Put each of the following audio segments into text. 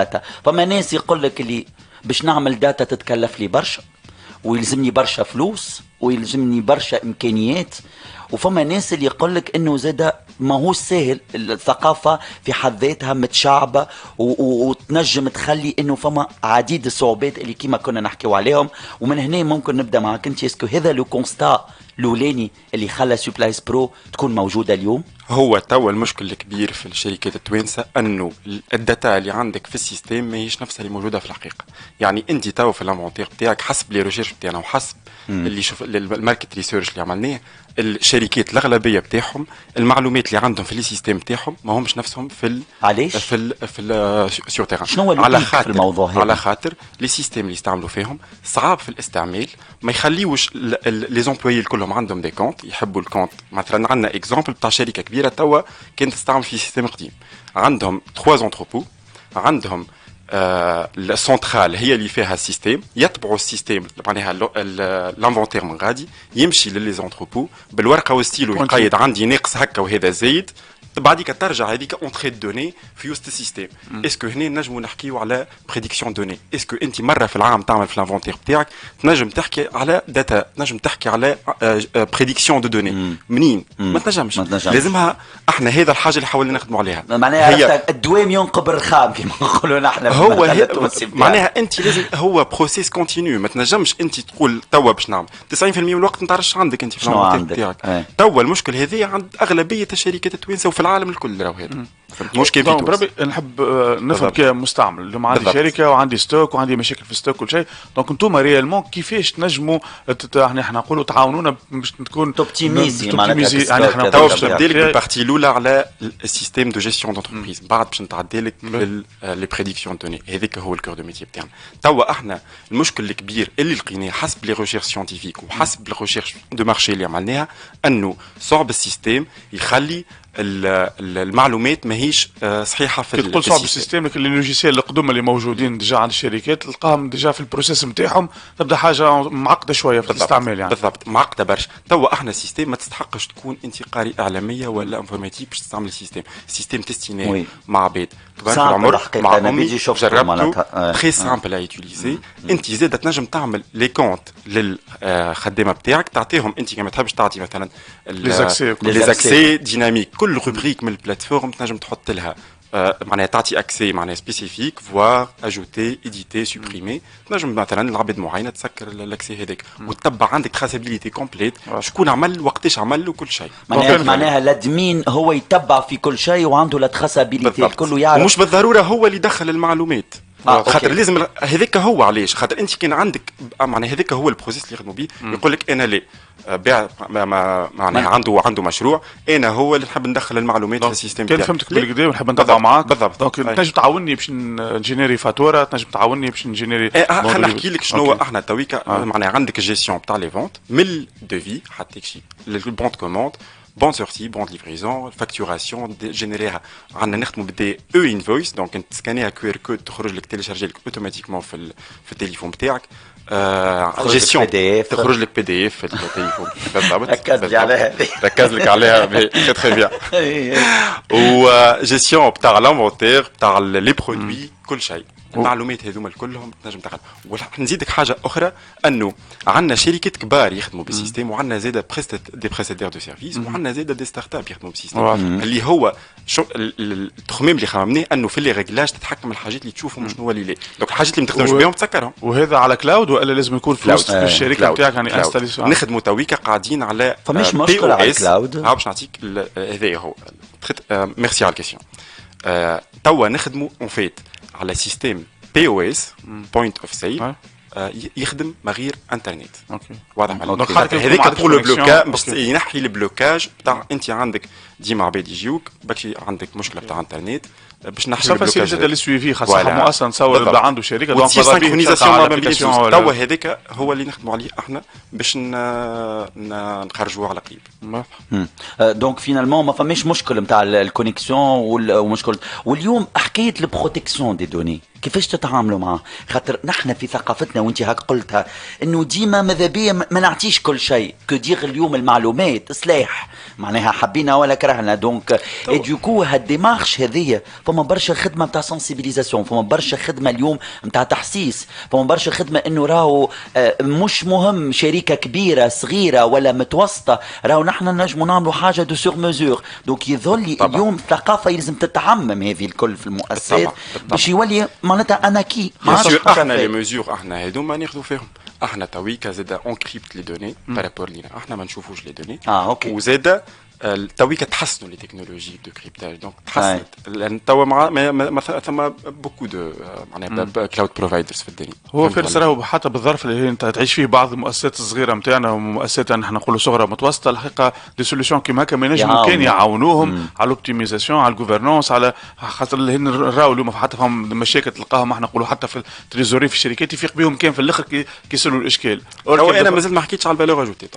داتا. فما ناس يقول لك اللي باش نعمل داتا تتكلف لي برشا، ويلزمني برشا فلوس، ويلزمني برشا امكانيات. وفما ناس اللي يقول لك انه زاد ما هو سهل، الثقافه في حد ذاتها متشعبه وتنجم تخلي انه فما عديد الصعوبات اللي كيما كنا نحكيو عليهم. ومن هنا ممكن نبدا معك انت، اسكو هذا لو كونستا الاولاني اللي خلى سوبلايس برو تكون موجوده اليوم؟ هو توا المشكل الكبير في الشركات التوانسه انه الداتا اللي عندك في السيستم ماهيش نفسها اللي موجوده في الحقيقه. يعني انت توا في الانفونتير بتاعك حسب لي ريشيرش بتاعنا وحسب اللي شوف الماركت ريسيرش اللي عملناه، الشركات الاغلبيه بتاعهم المعلومات اللي عندهم في السيستم بتاعهم ما همش نفسهم في علاش في سيور تيران. شنو هو على خاطر في الموضوع هذا؟ على خاطر لي سيستم اللي يستعملوا فيهم صعب في الاستعمال، ما يخليوش لي زومبلويي كلهم عندهم دي كونت يحبوا الكونت. مثلا عندنا اكزامبل بتاع شركه كبيره توا كانت تستعمل في سيستم قديم، عندهم 3 انتروبو، عندهم السنترال هي اللي فيها السيستم، يتبعوا السيستم معناها الانفونتير من غادي يمشي للي زونتروبو بالورقه والستيلو يقيد عندي ناقص هكا وهذا زايد، بعديك ترجع هذيك اونتري دوني في وسط السيستم. اسكو هنا نجموا نحكيو على بريديكسيون دوني؟ اسكو انت مره في العام تعمل في الانفونتير بتاعك تنجم تحكي على داتا، تنجم تحكي على بريديكسيون دو دوني منين؟ ما تنجمش. لازمها احنا هذا الحاجه اللي حاولنا نخدموا عليها، معناها هي الدوام ينقب الرخام كما نقولوا نحن. هو معناها انت لازم هو بروسيس كونتينيو، ما تنجمش انت تقول توا باش نعمل 90% من الوقت ما تعرفش عندك انت في الانفونتير بتاعك. توا المشكل هذه عند اغلبيه الشركات التوانسه في العالم الكل. راهو هذا مشكل في تونس. نحب نفهم كمستعمل لما عندي شركه وعندي ستوك وعندي مشاكل في ستوك كل شيء، دونك انتم ريالمون كيفاش تنجموا احنا نقولوا تعاونونا باش تكون توبتيميزي يعني احنا تو باش نبدا لك بالبارتي الاولى على السيستيم دو جيستيون دونتربريز، بعد باش نتعدى لك لي بريديكسيون دوني. هذاك هو الكور دو ميتي بتاعنا. توا احنا المشكل الكبير اللي لقيناه حسب لي ريشيرش سيانتيفيك وحسب لي ريشيرش دو مارشي اللي عملناها انه صعب السيستم يخلي المعلومات ماهيش صحيحه في تقول صعب السيستم، لكن اللوجيسيال القدم اللي موجودين ديجا عند الشركات تلقاهم ديجا في البروسيس نتاعهم تبدا حاجه معقده شويه في الاستعمال. يعني بالضبط معقده برشا. توا احنا السيستم ما تستحقش تكون انت قارئ اعلاميه ولا انفورماتيك باش تستعمل السيستم تستيني مع عباد كبار في العمر مع امي جربته تري سامبل ا يوتيليزي. انت زاده تنجم تعمل لي كونت للخدامه بتاعك، تعطيهم انت كما تحبش تعطي مثلا لي اكسي ديناميك، كل روبريك من البلاتفورم تنجم تحط لها معناها تعطي اكسي معناها سبيسيفيك فوار اجوتي ايديتي سوبريمي. تنجم مثلا العباد معينه تسكر الاكسي هذاك وتتبع عندك تراسابيليتي كومبليت، شكون عمل وقتاش عمل وكل شيء. معناها الادمين هو يتبع في كل شيء وعنده لا تراسابيليتي الكل يعرف، ومش بالضروره هو اللي دخل المعلومات. خاطر لازم هذاك هو علاش خاطر انت كان عندك معناها هذاك هو البروسيس اللي يخدموا به. يقول لك انا ليه بيع معناها عنده مشروع، انا هو اللي نحب ندخل المعلومات في السيستم كان فهمتك بالكدا ونحب نتابع معاك. بالضبط. دونك تنجم تعاوني باش نجينيري فاتوره، تنجم تعاوني باش نجينيري خلينا نحكي لك شنو احنا تويكا معناها عندك الجيستيون تاع لي فونت من الدوفي حتى شي البون كوموند، بون سورتي، بون ليفريزون، فاكتوراسيون جينيريها. عندنا نخدموا بدي او انفويس، دونك انت تسكانيها كيو ار كود تخرج لك تيليشارجي لك اوتوماتيكمون في التليفون بتاعك. جيستيون تخرج لك بي دي اف في التليفون. بالضبط ركز لك عليها تري تري بيان. وجيستيون بتاع الانفونتير بتاع لي برودوي كل شيء. المعلومات هذوما كلهم تنجم تاخذ. ونزيدك حاجه اخرى انه عندنا شركات كبار يخدموا بالسيستم، وعندنا زاده دي بريستاتير دو سيرفيس، وعندنا زاده دي ستارت اب يخدموا بالسيستم. اللي هو التخميم اللي خممناه انه في لي ريغلاج تتحكم الحاجات اللي تشوفهم شنو هو اللي لا، دونك الحاجات اللي ما تخدمش بهم تسكرهم. وهذا على كلاود ولا لازم يكون في وسط الشركه نتاعك؟ يعني انستاليسيون نخدموا تويكا قاعدين على فمش مشكله على الكلاود. باش نعطيك هذا هو ميرسي على الكيسيون. توا نخدموا اون فيت على سيستم بي او اس بوينت اوف سيل يخدم من غير انترنت. واضح عليك؟ هذاك بور لو بلوكاج باش ينحي البلوكاج تاع انت عندك ديما عباد يجيوك باكي عندك مشكله تاع انترنت باش نحي البلوكاج. صافي اللي سويفي خاصه مؤسسه نصور يبدا عنده شركه دونك سينكرونيزاسيون ما بين توا هذاك هو اللي نخدموا عليه احنا باش نخرجوه على قريب. دونك فينالمون ما فماش مشكل نتاع الكونيكسيون ومشكل. واليوم حكايه البروتيكسيون دي دوني كيفاش تتعاملوا معه؟ خاطر نحن في ثقافتنا وانت هاك قلتها انه ديما ماذا بيا ما نعطيش كل شيء كدير اليوم المعلومات سلاح معناها حبينا ولا كرهنا دونك ادوكو هالديمارش هذيا فما برشا خدمه نتاع سنسيبيليزاسيون فما برشا خدمه اليوم نتاع تحسيس فما برشا خدمه انه راهو مش مهم شركه كبيره صغيره ولا متوسطه راهو نحن نجموا نعملوا حاجه دو سور ميزور دونك يظل اليوم الثقافه يلزم تتعمم هذه الكل في المؤسسات باش يولي معناتها انا كي احنا لي ميزور احنا هذوما ناخذوا فيهم احنا تويكا زاد اونكريبت لي دوني بارابور لينا احنا ما نشوفوش لي دوني اوكي وزاد تويكا تحسنوا لي تكنولوجي دو كريبتاج دونك تحسنت لان توا مع ثم بوكو دو معناها كلاود بروفايدرز في الدنيا هو فارس راهو حتى بالظرف اللي انت تعيش فيه بعض المؤسسات الصغيره نتاعنا ومؤسسات نحن نقولوا صغرى متوسطه الحقيقه دي سوليسيون كيما هكا ما ينجموا كان يعاونوهم على الاوبتيميزاسيون على الجوفرنونس على خاطر اللي راهو اليوم حتى فهم مشاكل تلقاهم احنا نقولوا حتى في التريزوري في الشركات يفيق بهم كان في الاخر كي يسلوا الاشكال. هو انا مازلت ما حكيتش على الفالور اجوتي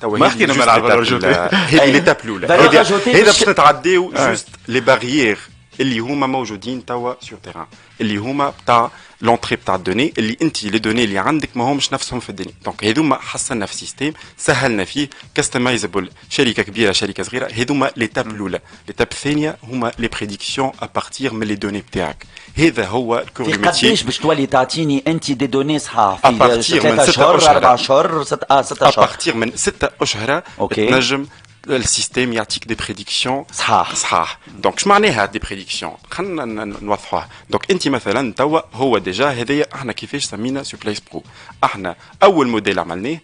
ما حكينا على الفالور اجوتي هذه ليتاب الاولى هذا باش نتعداو جوست لي باريير اللي هما موجودين توا سور تيران اللي هما بتاع لونتري بتاع الدوني اللي انت لي دوني اللي عندك ما همش نفسهم في الدنيا دونك هذوما حسنا في سيستيم سهلنا فيه كاستمايزابل شركه كبيره شركه صغيره هذوما ليتاب الاولى ليتاب الثانيه هما لي بريديكسيون ابارتير من لي دوني بتاعك هذا هو الكور دو ميتي قداش باش تولي تعطيني انت دي دوني صحاح في 3 اشهر 4 اشهر 6 اشهر ابارتير من 6 اشهر تنجم السيستيم يعطيك دي بريديكسيون صحاح دونك اش معناها دي بريديكسيون خلينا نوضحوها دونك انت مثلا توا هو ديجا هذايا احنا كيفاش سمينا سوبليس برو احنا اول موديل عملناه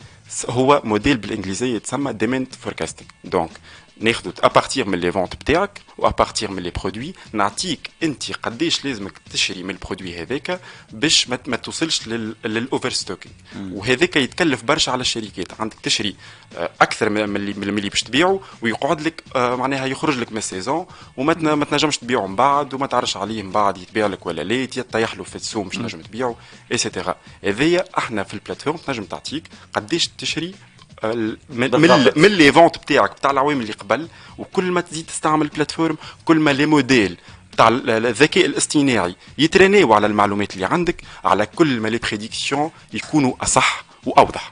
هو موديل بالانجليزيه يتسمى ديمنت فوركاستينغ دونك ناخذ ابارتير من لي فونت بتاعك وابارتير من لي برودوي نعطيك انت قداش لازمك تشري من البرودوي هذاك باش ما توصلش للاوفر ستوكينغ وهذاك يتكلف برشا على الشركات عندك تشري اكثر من اللي باش تبيعه ويقعد لك معناها يخرج لك من السيزون وما تنجمش تبيعه من بعد وما تعرفش عليه من بعد يتبيع لك ولا لا يطيح له في السوم باش تنجم تبيعه ايتترا هذايا احنا في البلاتفورم تنجم تعطيك قداش تشري من لي فونت بتاعك بتاع العوامل اللي قبل وكل ما تزيد تستعمل البلاتفورم كل ما لي موديل بتاع الذكاء الاصطناعي يترينيو على المعلومات اللي عندك على كل ما لي بريديكسيون يكونوا اصح واوضح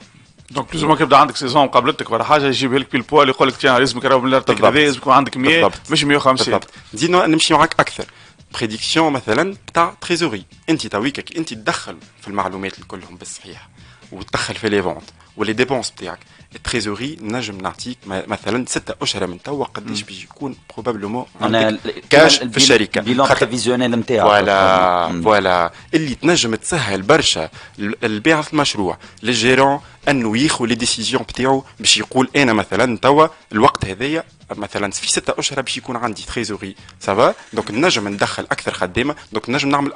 دونك بلوز ما كيبدا عندك سيزون قابلتك ولا حاجه يجيبها لك بالبوال يقول لك تيان لازمك راهو من الارتيكل هذا لازم يكون عندك 100 مش 150 بالضبط نزيد نمشي معاك اكثر بريديكسيون مثلا بتاع تريزوري انت تويكك انت تدخل في المعلومات كلهم بالصحيح وتدخل في لي فونت ولي ديبونس بتاعك التريزوري نجم نعطيك مثلا 6 اشهر من توا قداش باش يكون بروبابلومون كاش في الشركه بيلون بريفيزيونيل نتاعك فوالا اللي تنجم تسهل برشا البيع في المشروع للجيرون انه ياخذ لي ديسيزيون بتاعو باش يقول انا مثلا توا الوقت هذايا مثلا في 6 اشهر باش يكون عندي تريزوري سافا دونك نجم ندخل اكثر خدامه دونك نجم نعمل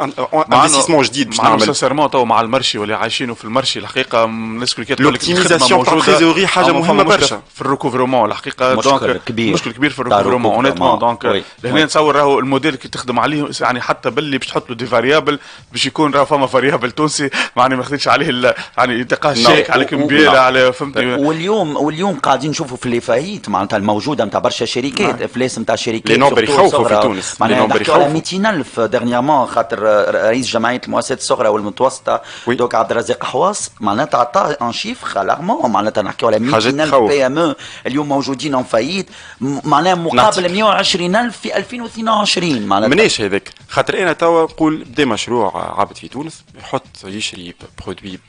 انفستيسمون جديد باش نعمل سيرمون تو مع المرشي واللي عايشينه في المرشي الحقيقه الناس كل كتقول لك الاوبتيميزاسيون تاع التريزوري حاجه مهمه برشا في الريكوفرمون الحقيقه دونك مشكل كبير في الريكوفرمون اونيتمون دونك لهنا نتصور راهو الموديل كي تخدم عليه يعني حتى باللي باش تحط له دي فاريابل باش يكون راهو فما فاريابل تونسي يعني ما خديتش عليه يعني يلقى شيك على كمبيره على فهمتني واليوم قاعدين نشوفوا في اللي فايت معناتها الموجوده نتاع برشا شركات افلاس نتاع شركات لي نومبر يخوفوا في تونس معناها نحكيو على 200,000 ديرنيامون خاطر رئيس جمعيه المؤسسات الصغرى والمتوسطه دوك عبد الرزاق حواس معناتها عطى ان شيفر الارمون معناتها نحكيو على 200,000 بي ام او اليوم موجودين ان فايت معناها مقابل 120,000 في 2022 معناتها منيش هذاك خاطر انا توا نقول بدا مشروع عابد في تونس يحط يشري برودوي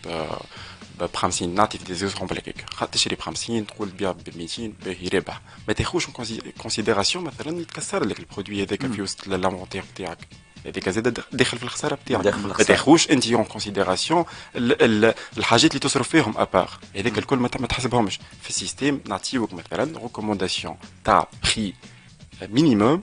ب 50 نعطي في ديزيكزومبل هكاك تشري ب 50 تقول تبيع ب 200 باهي رابح ما تاخوش كونسيديراسيون مثلا يتكسر لك البرودوي هذاك في وسط لافونتير بتاعك هذيك زاد داخل في الخساره بتاعك ما تاخوش انت اون كونسيديراسيون الحاجات اللي تصرف فيهم ابار هذاك الكل ما تحسبهمش في السيستيم نعطيوك مثلا ريكومونداسيون تاع بري مينيموم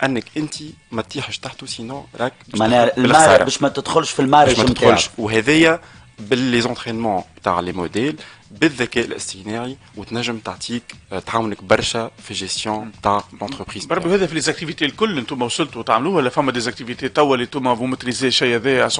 انك انت ما تطيحش تحته سينو راك معناها باش ما تدخلش في المارج نتاعك وهذايا باللي زونترينمون تاع لي موديل بالذكاء الاصطناعي وتنجم تعطيك تعاونك برشا في جيستيون تاع لونتربريز بربي هذا في لي زاكتيفيتي الكل انتم وصلتوا تعملوها ولا فما دي زاكتيفيتي توا اللي انتم فو ماتريزي شيء هذا 100%؟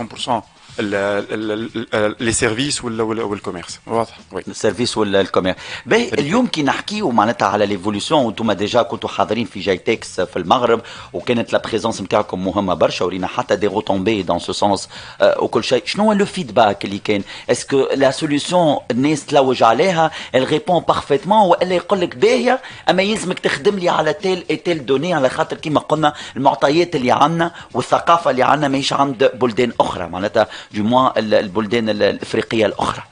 لي سيرفيس والكوميرس. واضح. السيرفيس ولا الكوميرس. باهي اليوم كي نحكيو معناتها على ليفولوسيون، وانتم ديجا كنتوا حاضرين في جايتكس في المغرب وكانت لا بريزونس نتاعكم مهمه برشا، ورينا حتى دي روتومبي دون سو سونس وكل شيء. شنو هو لو فيدباك اللي كان؟ اسكو لا سوليوشن الناس تلوج عليها الريبون بارفيتمون، والا يقول لك باهيه اما يلزمك تخدم لي على تيل اي تيل دوني، على خاطر كيما قلنا المعطيات اللي عندنا والثقافه اللي عندنا ماهيش عند بلدان اخرى، معناتها دو موان البلدان الافريقيه الاخرى.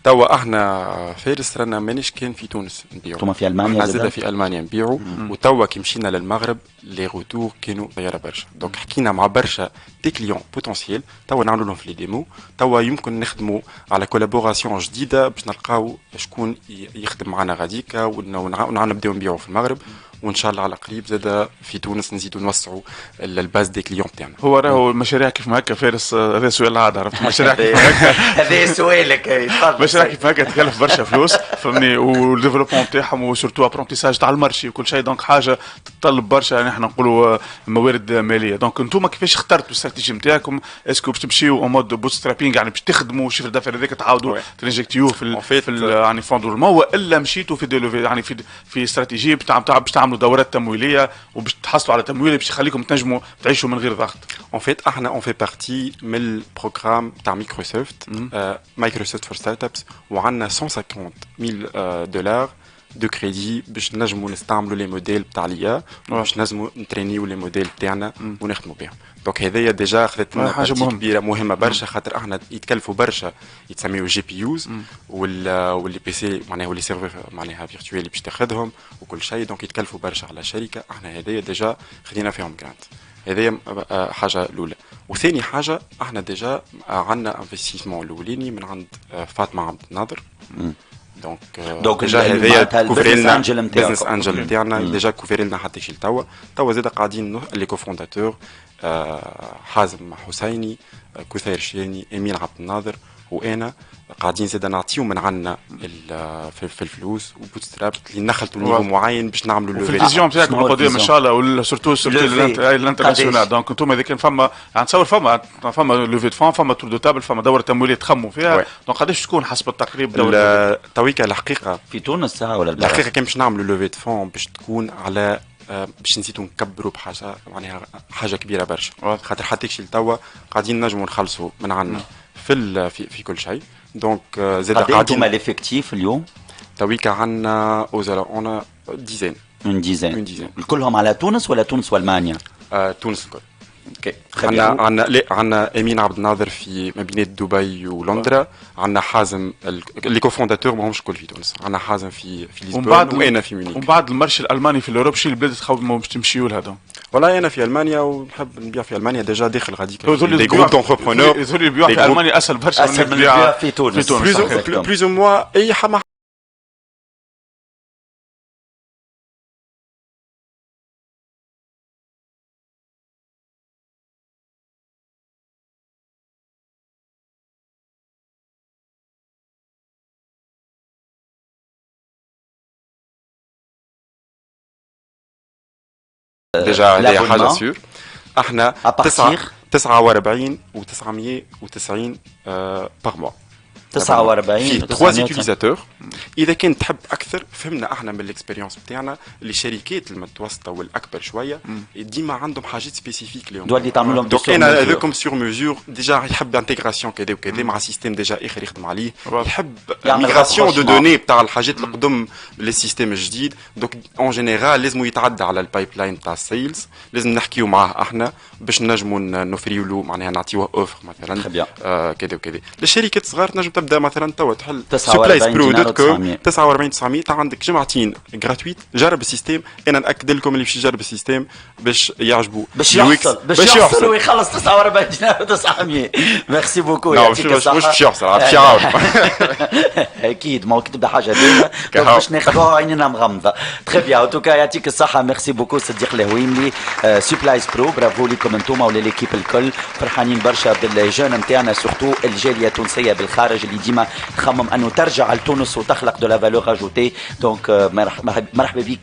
توا احنا فارس رانا مانيش كان في تونس نبيعوا، ثم في المانيا احنا زاد في المانيا نبيعوا، وتوا كي مشينا للمغرب لي روتور كانوا طياره برشا. دونك حكينا مع برشا دي كليون بوتونسييل، توا نعملوا لهم في لي ديمو، توا يمكن نخدموا على كولابوراسيون جديده باش نلقاو شكون يخدم معنا غاديكا ونبداو نبيعوا في المغرب، وان شاء الله على قريب زاد في تونس نزيدوا نوسعوا الباز دي كليون تاعنا. هو راهو المشاريع كيف ما هكا فارس، هذا سؤال عاد عرفت. المشاريع كيف ما هكا هذا سؤالك. المشاريع كيف ما هكا تكلف برشا فلوس فهمني، والديفلوبمون تاعهم وسورتو ابرونتيساج تاع المارشي وكل شيء، دونك حاجه تتطلب برشا يعني احنا نقولوا موارد ماليه. دونك انتم كيفاش اخترتوا الاستراتيجي نتاعكم؟ اسكو باش تمشيو اون مود بوت سترابينغ، يعني باش تخدموا شفر الدفع هذاك تعاودوا تنجكتيوه في يعني فون دورمون، والا مشيتوا في ديلوفي يعني في استراتيجي باش تعملوا دورات تمويليه وباش تحصلوا على تمويل باش يخليكم تنجموا تعيشوا من غير ضغط؟ En fait, on fait partie من البروغرام تاع مايكروسوفت فور ستارت ابس، وعندنا 150,000 دولار دو كريدي باش نجموا نستعملوا لي موديل تاع ليا، باش نجموا نترينيو لي موديل تاعنا ونخدموا بهم. دونك هذايا ديجا اخذت لنا حاجه كبيره مهمه برشا، خاطر احنا يتكلفوا برشا يتسميو جي بي يوز واللي بي سي معناها واللي سيرفر معناها فيرتويل باش تاخذهم وكل شيء، دونك يتكلفوا برشا على الشركه. احنا هذايا ديجا خدينا فيهم جرانت، هذايا حاجه الاولى. وثاني حاجه احنا ديجا عندنا انفستيسمون الاولاني من عند فاطمه عبد الناظر، دونك ديجا هذايا كوفري لنا بزنس انجل نتاعنا، ديجا كوفري لنا حتى شي توا زاد قاعدين لي كوفونداتور حازم حسيني، كثير شياني، امين عبد الناظر وانا قاعدين زاد نعطيو من عندنا في الفلوس وبوت ستراب اللي نخلطوا نيفو معين باش نعملوا لو في الفيزيون نتاعكم القديم ان شاء الله، ولا سورتو الانترناسيونال. دونك انتم اذا كان فما نتصور فما لوفي دو فون، فما تور دو تابل، فما دوره تمويليه تخموا فيها، دونك قداش تكون حسب التقريب دوره تويكا الحقيقه في تونس ساعه ولا الحقيقه كان باش نعملوا لوفي دو فون باش تكون على باش نزيدوا نكبروا بحاجه معناها حاجه كبيره برشا، خاطر حتى شي توا قاعدين نجموا نخلصوا من عندنا في كل شيء. دونك زاد قاعدين ليفيكتيف اليوم تويكا عندنا اون ديزين كلهم على تونس ولا تونس والمانيا؟ تونس الكل. اوكي. عندنا امين عبد الناظر في مدينه دبي ولندرا، عندنا حازم لي كوفونداتور ماهمش الكل في تونس، عندنا حازم في لشبونة وانا في ميونخ. ومن بعد المارشي الالماني في اوروب شي البلاد تخاف باش تمشيوا لها؟ والله انا في المانيا ونحب نبيع في المانيا ديجا داخل غاديك دي جروب دونتربرونور، يقولوا يبيعوا في المانيا اسهل برشا من البيع في تونس. بلوز او موا اي حما ديجا هذه حاجه سور. احنا 49 و990 باغ موا، 49 في 3 يوتيليزاتور. اذا كان تحب اكثر فهمنا احنا من الاكسبيريونس نتاعنا اللي الشركات المتوسطه والاكبر شويه ديما عندهم حاجات سبيسيفيك اليوم، دول اللي تعمل لهم دونك انا هذوكم سور ميزور ديجا يحب انتغراسيون كذا وكذا مع سيستم ديجا اخر يخدم عليه، يحب ميغراسيون دو دوني بتاع الحاجات القدم للسيستم الجديد. دونك اون جينيرال لازم يتعدى على البايب لاين تاع السيلز، لازم نحكيو معاه احنا باش نجموا نوفريو له معناها نعطيوه اوفر مثلا كذا وكذا. للشركات الصغار تنجم تبدا مثلا توا تحل suppliesPro.com 49,900 عندك جمعتين غراتويت. جرب السيستم، انا ناكد لكم اللي باش يجرب السيستم باش يعجبوا باش يحصل ويخلص 49,900. ميرسي بوكو. مش باش يحصل باش يعاود اكيد، ما هو كتبدا حاجه ديما باش ناخذوها عيننا مغمضه. تري بيان، ان توكا يعطيك الصحه. ميرسي بوكو صديق الهويملي. سوبلايز برو برافو لكم انتوما ولا ليكيب الكل، فرحانين برشا بالجون نتاعنا، سورتو الجاليه التونسيه بالخارج اللي ديما تخمم انه ترجع لتونس وتخلق دو لا فالور اجوتي. دونك مرحبا بك.